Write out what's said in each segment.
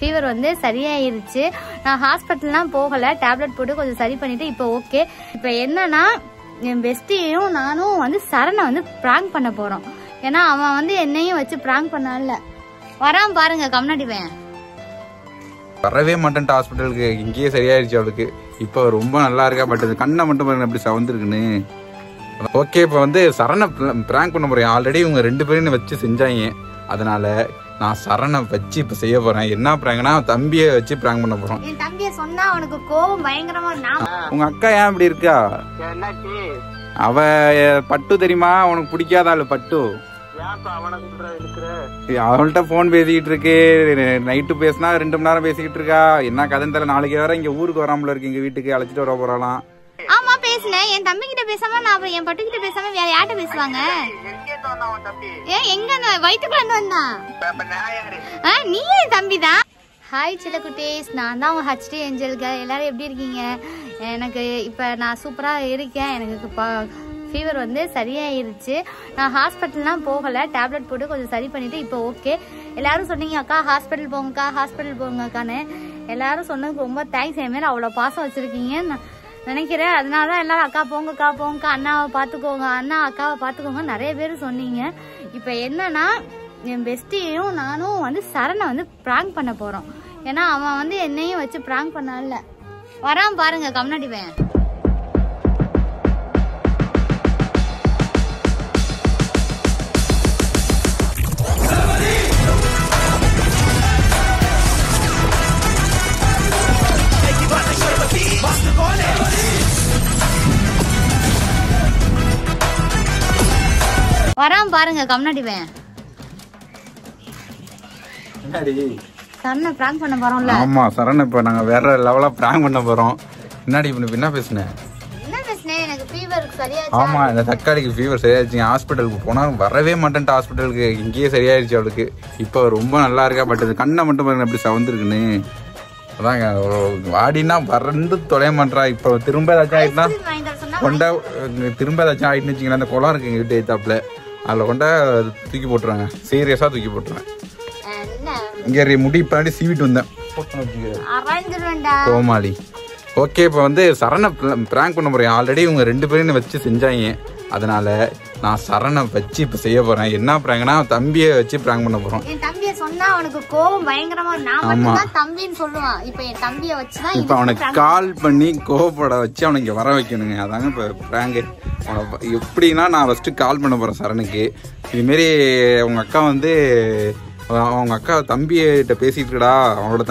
Fever வந்து சரியாயிருச்சு. நான் ஹாஸ்பிட்டல்லாம் போகல, டேப்லெட் போட்டு கொஞ்சம் சரி பண்ணிட்டு இப்போ ஓகே. இப்போ என்னன்னா என் பெஸ்டியையும் நானும் வந்து சரணை வந்து பிராங்க் பண்ண போறோம். ஏன்னா அவன் வந்து என்னையும் வச்சு பிராங்க் பண்ணால வரான் பாருங்க. கம்னாடிவேன் வரவே மாட்டேன்ட்டு ஹாஸ்பிட்டலுக்கு, இங்கேயே சரியாயிருச்சு அவளுக்கு. இப்போ ரொம்ப நல்லா இருக்கா. பட் கண்ணை மட்டும் பாருங்க எப்படி சவந்துருக்குன்னு. ஓகே, இப்போ வந்து சரணை பிராங்க் பண்ண போறேன். ஆல்ரெடி இவங்க 2 பேரும் வச்சு செஞ்சாங்க. அதனால நான் சரணை வச்சு இப்போ செய்ய போறேன். என்ன பிராங்க்னா தம்பியை வச்சு பிராங்க் பண்ண போறோம். என் தம்பியை சொன்னா அவனுக்கு கோபம் பயங்கரமா. உங்க அக்கா ஏன் இப்படி இருக்கா? அவ பட்டு தெரியுமா? உனக்கு பிடிக்காத ஆளு பட்டு. அவள்கிட்ட போன் பேசிக்கிட்டு இருக்கு. நைட்டு பேசினா 2 மணி நேரம் பேசிக்கிட்டு இருக்கா. என்ன கதைன்னு தெரியல. நாளைக்கு வேற இங்க ஊருக்கு வராமல இருக்கு. எங்க வீட்டுக்கு அழைச்சிட்டு வர போறாளாம். ஆமா பேசுனேன். என் தம்பி கிட்ட பேசாம நான் அப்புறம் என் பட்டு கிட்ட பேசாம வேற யார்கிட்ட பேசுவாங்க? ஏன் எங்க வயிற்றுக்குள்ள வந்தா? நீ என் தம்பி தான். ஹாய் சில குட்டீஸ், நான் தான் உங்க HD ஏஞ்சல்க. எல்லாரும் எப்படி இருக்கீங்க? எனக்கு இப்ப நான் சூப்பரா இருக்கேன். எனக்கு ஃபீவர் வந்து சரியாயிருச்சு. நான் ஹாஸ்பிட்டல்லாம் போகல, டேப்லெட் போட்டு கொஞ்சம் சரி பண்ணிட்டு இப்போ ஓகே. எல்லாரும் சொன்னீங்க அக்கா ஹாஸ்பிட்டல் போங்கக்கா, ஹாஸ்பிட்டல் போங்கக்கான்னு. எல்லாரும் சொன்னதுக்கு ரொம்ப தேங்க்ஸ். என் மேல அவ்வளோ பாசம் வச்சிருக்கீங்க நான் நினைக்கிறேன். அதனால தான் எல்லாரும் அக்கா போங்கக்கா போங்கக்கா, அண்ணாவை பார்த்துக்கோங்க, அண்ணா அக்காவை பார்த்துக்கோங்க நிறைய பேர் சொன்னீங்க. இப்போ என்னன்னா என் பெஸ்டியையும் நானும் வந்து சரணை வந்து பிராங்க் பண்ண போறோம். ஏன்னா அவன் வந்து என்னையும் வச்சு பிராங்க் பண்ணால வரான் பாருங்க. கம்னாடிவேன் வரான் பாருங்க. கம்னாடிவேன் சரணை பிராங்க் பண்ண போறோம்ல. ஆமா சரணை இப்ப நாங்க வேற லெவலா பிராங்க் பண்ண போறோம். என்னடி என்ன பேசுனேன்? எனக்கு ஃபீவர் சரியாச்சு. ஆமா, இந்த தக்காளிக்கு ஃபீவர் சரியாச்சு. ஹாஸ்பிட்டலுக்கு போனா வரவே மாட்டேன்ட்டு ஹாஸ்பிட்டலுக்கு, இங்கேயே சரியாயிருச்சு அவளுக்கு. இப்போ ரொம்ப நல்லா இருக்கா. பட் கண்ணை மட்டும் பாருங்க எப்படி சவந்துருக்குன்னு. அதாங்க வாடினா வறண்டு தொலைய மாட்டா. இப்போ திரும்ப ஏதாச்சும் ஆயிட்டுனா கொண்டா திரும்ப ஏதாச்சும் ஆயிட்டுன்னு வச்சுங்களேன். அந்த குளம் இருக்கு எங்க வீட்டு ஏத்தாப்புல, அதில் கொண்டா தூக்கி போட்டுருவாங்க. சீரியஸா தூக்கி போட்டுருவேன். இங்க முடி பின்னாடி சீவிட்டு வந்தேன் கோமாளி. ஓகே, இப்போ வந்து சரணை பிராங்க் பண்ண போறேன். ஆல்ரெடி இவங்க 2 பேரும் வச்சு செஞ்சாங்க. அதனால நான் சரணை வச்சு இப்போ செய்ய போறேன். என்ன பிராங்க்னா தம்பியை வச்சு பிராங்க் பண்ண போறோம். என் தம்பியை சொன்னா அவனுக்கு கோபம் பயங்கரமா. நான் மட்டும் தான் தம்பின்னு சொல்லுவான். இப்போ என் தம்பியை வச்சு தான் இப்போ அவனுக்கு கால் பண்ணி கோபப்பட வச்சு அவனை இங்க வர வைக்கணுங்க. அதாங்க இப்போ பிராங்க். எப்படின்னா நான் ஃபர்ஸ்ட் கால் பண்ண போறேன் சரணுக்கு. இதுமாரி உங்க அக்கா வந்து அவங்க அக்கா தம்பியிட்ட பேசிட்டு இருக்கடா. அவனோட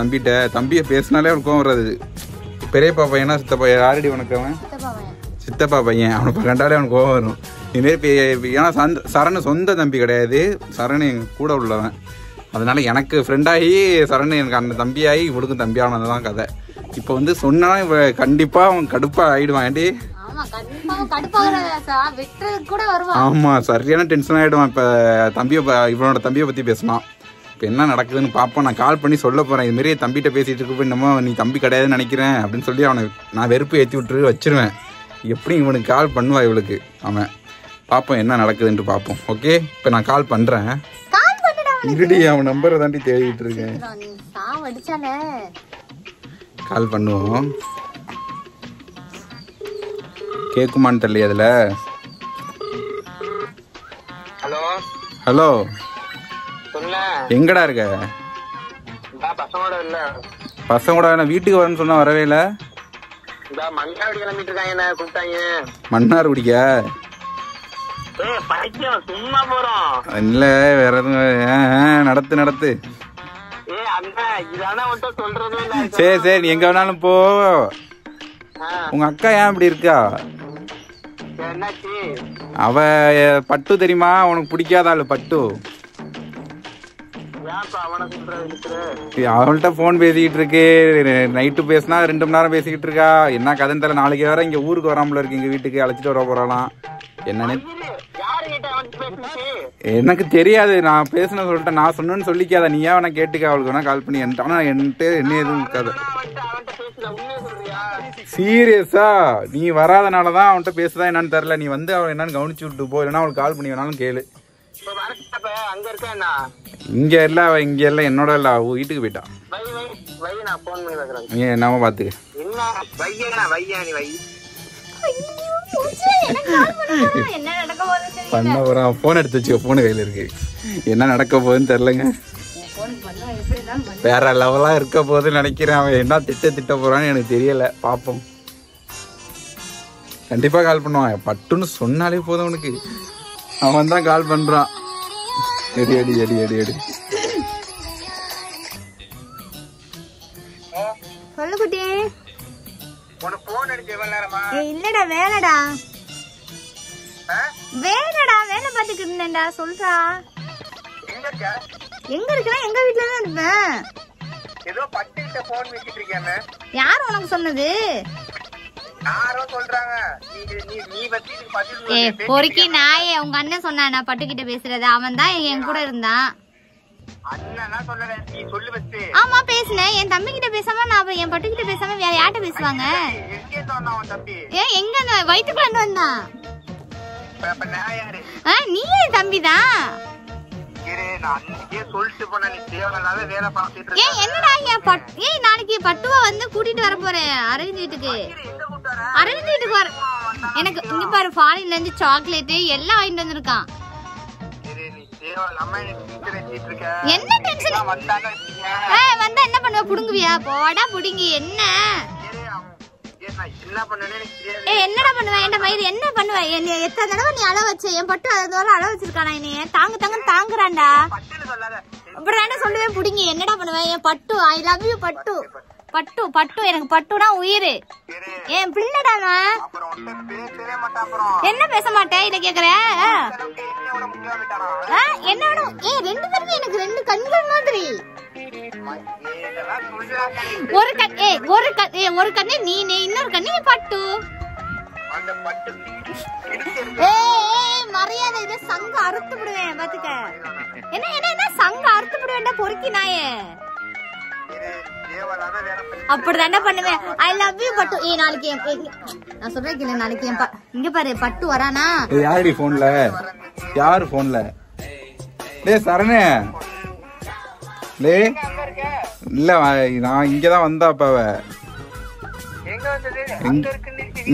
தம்பியை பேசினாலே அவனுக்கு கோவம் வராது. பெரியப்பா பையனா சித்தப்பா யாரடி உனக்கு? அவன் சித்தப்பா பையன். அவனுக்கு கண்டாலே அவனுக்கு கோவம் வரும். இதுமாரி ஏன்னா சரணு சொந்த தம்பி கிடையாது, சரணு எங்க கூட உள்ளவன். அதனால எனக்கு ஃப்ரெண்டாகி சரணு எனக்கு அந்த தம்பியாகி இவனுக்கும் தம்பியானதுதான் கதை. இப்போ வந்து சொன்னா கண்டிப்பா அவன் கடுப்பா ஆயிடுவான். ஏண்டி ஆமா சரியான டென்ஷன் ஆயிடுவான். இப்ப இவனோட தம்பியை பத்தி பேசினான். இப்போ என்ன நடக்குதுன்னு பார்ப்போம். நான் கால் பண்ணி சொல்ல போறேன். இதுமாரி தம்பிகிட்ட பேசிட்டு இருக்க என்னமோ நீ தம்பி கிடையாதுன்னு நினைக்கிறேன் அப்படின்னு சொல்லி அவனை நான் வெறுப்பு ஏற்றி விட்டு வச்சிருவேன். எப்படி இவனுக்கு கால் பண்ணுவா இவளுக்கு அவன். பார்ப்போம் என்ன நடக்குதுன்ட்டு பார்ப்போம். ஓகே, இப்போ நான் கால் பண்றேன். இருடி, அவன் நம்பரை தாண்டி தேடிட்டு இருக்கேன். கால் பண்ணுவோம். கேக்குமான்னு தெரியல அதுல. ஹலோ ஹலோ, எங்கடா இருக்க? பசங்களோட வீட்டுக்கு வரேன்னு சொன்னா வரவே இல்ல. மன்னார் குடிக்க இல்ல வேற எதுவும். நடத்து. சரி நீ எங்க வேணாலும் போ. உங்க அக்கா ஏன் இப்படி இருக்கா? அவ பட்டு தெரியுமா? உனக்கு பிடிக்காத ஆளு பட்டு. அவள்கிட்ட போன் பேசிக்கிட்டு இருக்கு. நைட்டு பேசினா 2 மணி நேரம் பேசிக்கிட்டு இருக்கா. என்ன கதைன்னு தெரியல. நாளைக்கு வேற இங்க ஊருக்கு வராமல இருக்கு. எங்க வீட்டுக்கு அழைச்சிட்டு வர போறாளாம். என்னன்னு எனக்கு தெரியாது. நான் பேசுன சொல்லிட்டேன். நான் சொன்னேன்னு சொல்லிக்காத. நீ ஏன் கேட்டுக்க. அவளுக்கு வேணா கால் பண்ணி ஆனா என்கிட்ட என்ன எதுவும் இருக்காது. சீரியஸா நீ வராதனாலதான் அவன்கிட்ட பேசுதா என்னன்னு தெரியல. நீ வந்து அவன் என்னன்னு கவனிச்சு விட்டு போ. இல்லைன்னா அவளுக்கு கால் பண்ணி வேணாலும் கேளு. அங்க இருக்கா என்ன? இங்க இல்ல, இங்க இல்ல, என்னோட இல்ல, அவ வீட்டுக்கு போயிட்டா. வை நான் போன் பண்ணி பாக்குறேன். நீ என்னமா பாத்துக்க. என்ன வையனா வையா நீ வை. என்ன நடக்க போகுது பண்ண போறான். போன் எடுத்து வச்சுக்கோ, போன் கையில இருக்கு. என்ன நடக்க போகுதுன்னு தெரியலங்க. வேற லெவலா இருக்க போகுதுன்னு நினைக்கிறேன். அவன் என்ன திட்ட போறான்னு எனக்கு தெரியல. பாப்போம். கண்டிப்பா கால் பண்ணுவான். பட்டுன்னு சொன்னாலே போதும் உனக்கு. அவன் தான் கால் பண்றான். Eddy eddy eddy eddy eddy. சொல்லு குட்டி. உனக்கு போன் அடிச்சு எவ்வளவு நேரமா? இல்லடா வேலைடா. வேலைடா, வேலை பார்த்துட்டு இருந்தேன்டா. சொல்றா. எங்க இருக்கா? எங்க வீட்டுல தான் இருப்பேன். ஏதோ பட்டுக்கிட்ட போன் வச்சிட்டு இருக்கியானே. யார் உனக்கு சொன்னது? யாரோ சொல்றாங்க. நீ வச்சு பதில் பொறுக்கி நாயே. உங்க அண்ணன் சொன்னானா பட்டுக்கிட்ட பேசுறது? அவன் தான் என் கூட இருந்தான். அண்ணனா சொல்லல, நீ சொல்லு வச்சு. ஆமா பேசுனேன். என் தம்பி கிட்ட பேசாம நான் அப்புறம் என் பட்டுக்கிட்ட பேசாம வேற யார்கிட்ட பேசுவாங்க? எங்கே தோணா உன் தம்பி? எங்க வயிற்றுக்குள்ள இருந்து வந்தான்? அப்ப நான் யாரு? நீ என் தம்பிதான். நான் அன்னைக்கே சொல்லிட்டு போன, நீ தேவையில்லாத வேலை பார்த்துட்டு இருக்க. என்னடா நாளைக்கு பட்டுவா வந்து கூட்டிட்டு வர போறேன் அரவிந்த் வீட்டுக்கு. அரவிந்த் வீட்டுக்கு வர எனக்கு இங்க பாரு, ஃபாரின்ல இருந்து சாக்லேட் எல்லாம் வாங்கிட்டு வந்திருக்கான். என்ன டென்ஷன்? வந்தா என்ன பண்ணுவ? புடுங்குவியா? போடா புடுங்கி. என்ன என்னடா பண்ணுவ? என் மயிறு என்ன பண்ணுவ? என்ன எத்தனை தடவை நீ அள வச்ச? என் பட்டு அதோட அள வச்சிருக்கானா? என்னைய தாங்குறான்டா. அப்புறம் என்ன சொல்லுவேன்? புடிங்கி. என்னடா பண்ணுவ? என் பட்டு, ஐ லவ் யூ பட்டு. பட்டு பட்டு எனக்கு பட்டுனா உயிர். என் பிள்ளைடா. என்ன பேச மாட்டேன்? இத கேக்குற? என்னோட ரெண்டு பேருமே எனக்கு ரெண்டு கண்கள் மாதிரி. ஒரு கண்ணு நீ, இன்னொரு கண்ணு பட்டு. மரியாதை. இத சங்க அறுத்து விடுவேன் பாத்துக்க. என்ன என்ன சங்க அறுத்து விடுவேன்டா பொறுக்கி நாயே. அப்படிதாண்டா பண்ணுவேன். ஐ லவ் யூ பட்டு. நாளைக்கு நான் சொல்றேன், நாளைக்கு இங்க பாரு பட்டு வரானா? யாரடி போன்ல? யாரு போன்ல? டேய் சரணே. டேய் இல்ல, நான் இங்கதான் வந்தா. அப்ப அவ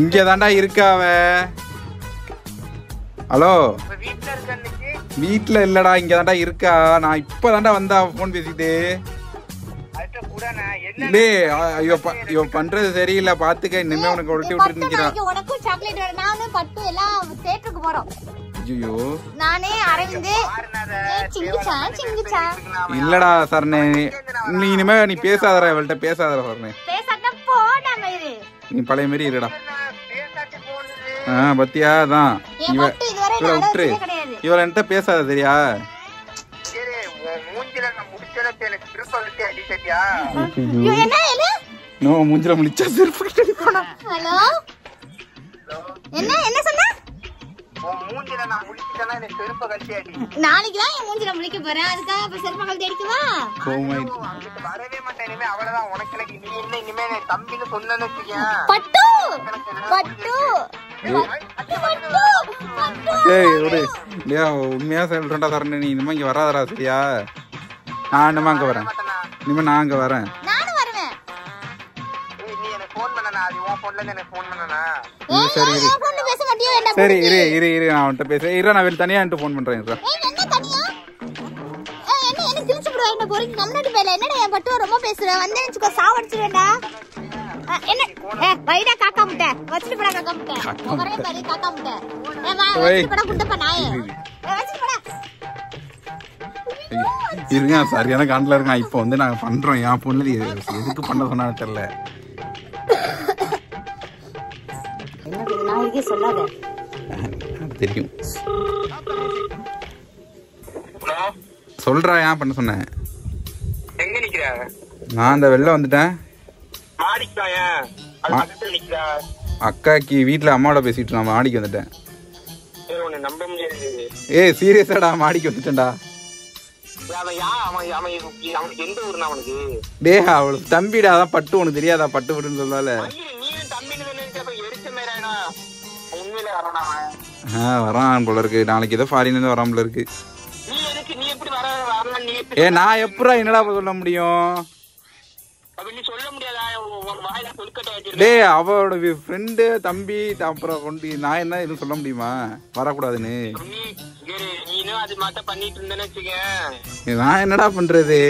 இங்கதான்டா இருக்கா அவ. ஹலோ, வீட்டுல இல்லடா, இங்கதான்டா இருக்கா. நான் இப்பதான்டா வந்தா போன் பேசிட்டு. இவ பண்றது சரியில்லை பாத்துக்க. இனிமே உனக்கு உடட்டி விட்டு நிக்கிறான். உனக்கும் சாக்லேட் வேணும். நானும் பட்டு எல்லாம் தேட்டருக்கு போறோம். ஐயோ நானே அரவிந்த் இல்லடா சரணே, நீ இனிமே நீ பேசாதடா, இவள்கிட்ட பேசாதடா சரணே. நீ பழைய மாதிரி இருடா. பத்தியா தான் இவளை விட்டுரு. இவள என்கிட்ட பேசாத சரியா? மூஞ்சில முடிச்சா செருப்பு. நாளைக்கு தான் என் மூஞ்சில முழிக்க போறேன். அதுக்காக இப்ப செருப்பு கழட்டி அடிக்குவா? வரவே மாட்டேன் இனிமே. அவ்வளவுதான். உனக்கு எனக்கு நீ என்ன இனிமே தம்பின்னு சொன்னேன்னு பட்டு பட்டு உண்மையா சொல்றேன்டா சரணே, நீ இனிமே இங்க வராதடா சரியா? நான் இனிமே அங்க வரேன். இனிமே நான் அங்க வரேன். நானும் வருவேன். நீ எனக்கு போன் பண்ணனா? அது உன் போன்ல இருந்து எனக்கு போன் பண்ணனா? சரி இரு. சரி இரு இரு இரு, நான் அவன்கிட்ட பேசுறேன். இரு, நான் வெளிய தனியா என்கிட்ட போன் பண்றேன். என்ன தனியா? என்ன கிழிச்சு போடுவா? என்ன பொறுக்கி கம்னாடி பேல. என்னடா என் பட்டு ரொம்ப பேசுற? வந்தேன்னு சாவடிச்சிடுவேன்டா. என்ன வைடா காக்கா முட்டை வச்சிட்டு போடா. காக்கா முட்டை ஒரே மாதிரி காக்கா முட்டை. வச்சிட்டு போடா குண்டப்பா நாயே. வச்சிட்டு போடா. இருங்க, சரியான காண்டல இருக்கான். இப்போ வந்து நாங்க பண்றோம். என் பொண்ணு எதுக்கு பண்ண சொன்னான்னு தெரியல. சொல்லாத தெரியும். சொல்றா, ஏன் பண்ண சொன்னேன்? எங்க நிக்கிற? நான் அந்த வெளில வந்துட்டேன். அக்காக்கு வீட்டுல அம்மாவோட பேசிட்டு நான் மாடிக்கு வந்துட்டேன். சீரியஸாடா, மாடிக்கு வந்துட்டேன்டா. டே அவளுக்கு தம்பிடா, அதான் பட்டு. உனக்கு தெரியாதா பட்டு பட்டுன்னு சொல்லால? வரான் போல இருக்கு. நாளைக்கு ஏதோ ஃபாரின்ல இருந்து வராமல இருக்கு. நான் எப்படா என்னடா சொல்ல முடியும்? நீ சொல்ல முடியாதா? வாயில சொல்லிக்கட்ட வச்சிருக்க. டேய் அவளோட ஃப்ரெண்டு தம்பி அப்புறம் கொண்டு நான் என்ன எதுவும் சொல்ல முடியுமா வரக்கூடாதுன்னு? நீனும் அது மட்டும் பண்ணிட்டு இருந்தேன்னு வச்சுக்க. நான் என்னடா பண்றது?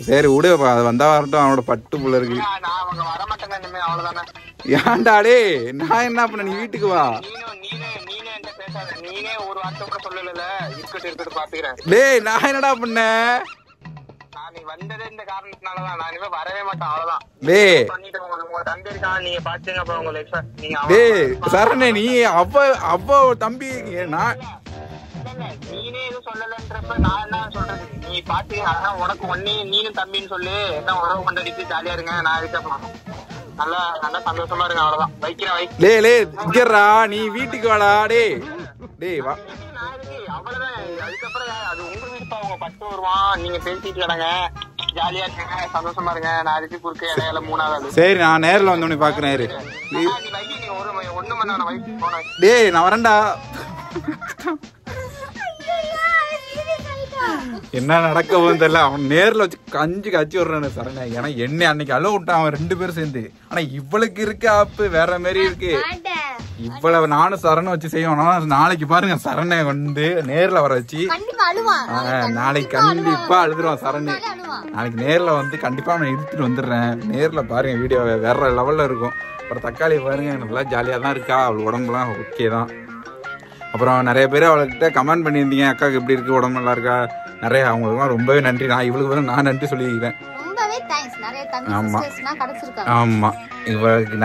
சரி விடு, அது வந்தா வரட்டும், அவனோட பட்டு புள்ள இருக்கு. அவங்க வர மாட்டேங்க இனிமே, அவ்வளவுதானே. ஏன்டா டே நான் என்ன பண்ண? நீ வீட்டுக்கு வா. நீனே என்கிட்ட பேசாத. நீனே ஒரு வார்த்தை கூட சொல்லல. இருக்கட்டும் பாத்துக்கிறேன். டேய் நான் என்னடா பண்ணேன்? நீ வந்ததே இந்த காரணத்தினாலதான். நான் இனிமே வரவே மாட்டேன், அவ்வளவுதான். டேய் பண்ணிட்டு உங்க தம்பி இருக்கான், நீங்க பாத்துங்க அப்புறம் உங்க லைஃப். நீங்க டேய் சரணே, நீ அப்ப தம்பி நான் நீனே எதுவும் சொல்லலன்றப்ப நான் என்ன சொல்றது? நீ பாத்து அதான் உனக்கு ஒன்னே நீனும் தம்பின்னு சொல்லு. என்ன உறவு கொண்டாடிட்டு ஜாலியா இருங்க. நான் இருக்க நல்லா நல்லா சந்தோஷமா இருங்க, அவ்வளவுதான். வைக்கிறேன் லே நீ வீட்டுக்கு வாடா. டேய் வா. அவ்வளவுதான். அதுக்கப்புறம் அது உங்க வீட்டுப்பா. உங்க பட்டு வருவான், நீங்க பேசிட்டு கிடங்க, ஜாலியா இருங்க, சந்தோஷமா இருங்க. நான் அதுக்கு குறுக்க இடையில மூணாவது. சரி நான் நேர்ல வந்தோடனே பாக்குறேன். நீ ஒண்ணு மணி நேரம் வயசு போன. டேய் நான் வரேன்டா. என்ன நடக்க போகுது தெரியல. அவன் நேர்ல வச்சு கஞ்சி காய்ச்சி விடுறானு சரண. ஏன்னா என்ன அன்னைக்கு அலோ விட்டான் அவன் 2 பேரும் சேர்ந்து. ஆனா இவளுக்கு இருக்கு ஆப்பு வேற மாதிரி இருக்கு. இவ்வளவு நானும் சரணை வச்சு செய்வோம். நாளைக்கு பாருங்க சரணை வந்து நேர்ல வர வச்சு நாளைக்கு கண்டிப்பா அழுதுருவான் சரணு. நாளைக்கு நேர்ல வந்து கண்டிப்பா அவனை இழுத்துட்டு வந்துடுறேன். நேர்ல பாருங்க வீடியோ வேற லெவல்ல இருக்கும். அப்புறம் தக்காளி பாருங்க நல்லா ஜாலியா தான் இருக்கா. அவள் உடம்புலாம் ஓகே தான். அப்புறம் நிறைய பேர் அவள்கிட்ட கமெண்ட் பண்ணியிருந்தீங்க, அக்காவுக்கு எப்படி இருக்கு, உடம்பு நல்லா இருக்கா. நிறைய அவங்களுக்குலாம் ரொம்பவே நன்றி. நான் இவளுக்கு நான் நன்றி சொல்லிக்கிறேன். ஆமா இவளுக்கு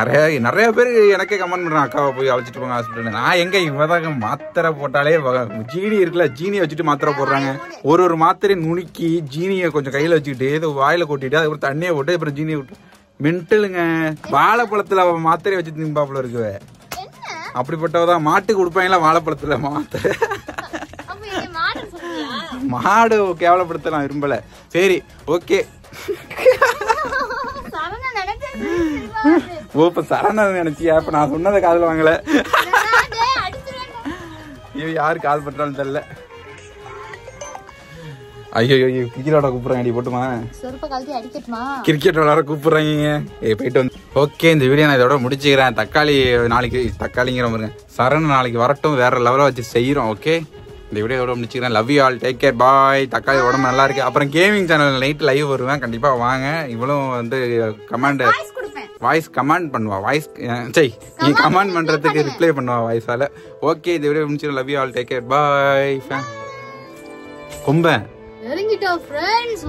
நிறைய பேர் எனக்கே கமெண்ட் பண்றாங்க, அக்காவை போய் அழைச்சிட்டு போங்க ஹாஸ்பிட்டல். நான் எங்க இவதான் மாத்திரை போட்டாலே ஜீனி இருக்குல்ல, ஜீனியை வச்சுட்டு மாத்திரை போடுறாங்க. ஒரு மாத்திரை நுணுக்கி ஜீனியை கொஞ்சம் கையில வச்சுக்கிட்டு ஏதோ வாயில கொட்டிட்டு அதுக்கப்புறம் தண்ணியை போட்டு அப்புறம் ஜீனியை விட்டு மென்டலுங்க. வாழைப்பழத்துல மாத்திரையை வச்சு திம்பாப்புல இருக்குவே. அப்படிப்பட்டவதான் மாட்டுக்கு கொடுப்பாங்களா வாழைப்பழத்துல மாத்திரை. மாடு கேவலப்படுத்தலாம் விரும்பல. சரி ஓகே. ஓ இப்ப சரண நினைச்சியா? இப்ப நான் சொன்னதை காதுல வாங்கல. யாரு கால் பண்றான்னு தெரியல. ஐயோ கிரிக்கெட் விளாட கூப்பிடுறாங்க. போட்டுமா கிரிக்கெட் விளாட கூப்பிடுறாங்க. போயிட்டு வந்து ஓகே. இந்த வீடியோ நான் இதோட முடிச்சுக்கிறேன். தக்காளிங்கிற பாருங்க சரண் நாளைக்கு வரட்டும், வேற லெவலில் வச்சு செய்யறோம். ஓகே இந்த வீடியோ இதோட முடிச்சுக்கிறேன். Love you all, take care, bye. தக்காளி உடம்பு நல்லா இருக்கு. அப்புறம் கேமிங் சேனல் நைட் லைவ் வருவேன், கண்டிப்பா வாங்க. இவளும் வந்து வாய்ஸ் கமெண்ட் பண்ணுவா. நீ கமெண்ட் பண்றதுக்கு ரிப்ளை பண்ணுவா வாய்ஸால. ஓகே இந்த வீடியோ முடிச்சுக்கிறேன். Love you all, take care, bye. கொம்பன் இறங்கிட்டோம் ஃப்ரெண்ட்ஸ்.